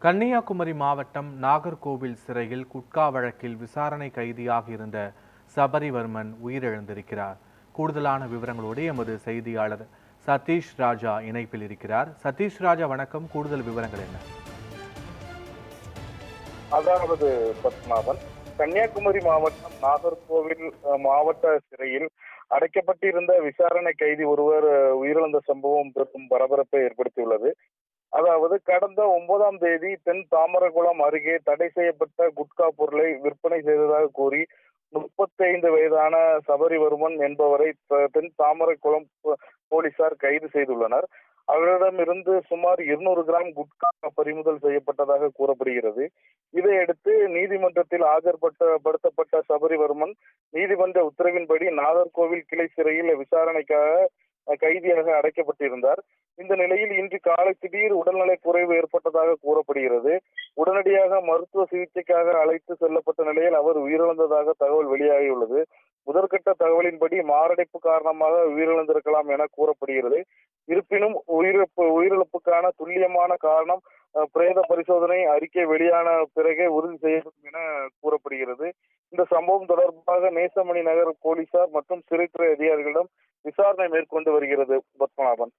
கன்னியாகுமரி மாவட்டம் நாகர்கோவில் சிறையில் குட்கா வழக்கில் விசாரணை கைதியாக இருந்த சபரிவர்மன் உயிரிழந்திருக்கிறார். கூடுதலான விவரங்களோடு எமது செய்தியாளர் சதீஷ் ராஜா இணைப்பில் இருக்கிறார். சதீஷ் ராஜா, வணக்கம். கூடுதல் விவரங்கள் என்ன? அதாவது பத்மநாபன், கன்னியாகுமரி மாவட்டம் நாகர்கோவில் மாவட்ட சிறையில் அடைக்கப்பட்டிருந்த விசாரணை கைதி ஒருவர் உயிரிழந்த சம்பவம் பெரும் பரபரப்பை ஏற்படுத்தியுள்ளது. அதாவது கடந்த 9ஆம் தேதி தென் தாமரகுளம் அருகே தடை செய்யப்பட்ட குட்கா பொருளை விற்பனை செய்ததாக கூறி 35 வயதான சபரிவர்மன் என்பவரை தென் தாமரகுளம் போலீசார் கைது செய்துள்ளனர். அவரிடமிருந்து சுமார் 200 கிராம் குட்கா பறிமுதல் செய்யப்பட்டதாக கூறப்படுகிறது. இதையடுத்து நீதிமன்றத்தில் ஆஜர்படுத்தப்பட்ட சபரிவர்மன் நீதிமன்ற உத்தரவின்படி நாகர்கோவில் கிளை சிறையில் விசாரணைக்காக கைதியாக அடைக்கப்பட்டிருந்தார். இந்த நிலையில் இன்று காலை திடீர் உடல்நலை குறைவு ஏற்பட்டதாக கூறப்படுகிறது. உடனடியாக மருத்துவ சிகிச்சைக்காக அழைத்து செல்லப்பட்ட நிலையில் அவர் உயிரிழந்ததாக தகவல் வெளியாகியுள்ளது. முதற்கட்ட தகவலின்படி மாரடைப்பு காரணமாக உயிரிழந்திருக்கலாம் என கூறப்படுகிறது. இருப்பினும் உயிரிழப்புக்கான துல்லியமான காரணம் பிரேத பரிசோதனை அறிக்கை வெளியான பிறகே உறுதி செய்யப்படும் என கூறப்படுகிறது. இந்த சம்பவம் தொடர்பாக நேசமணி நகர் போலீசார் மற்றும் சிறைத்துறை அதிகாரிகளிடம் விசாரணை மேற்கொண்டு வருகிறது. பத்மநாபன்.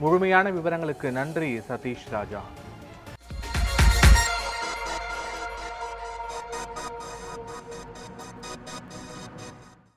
முழுமையான விவரங்களுக்கு நன்றி சதீஷ் ராஜா.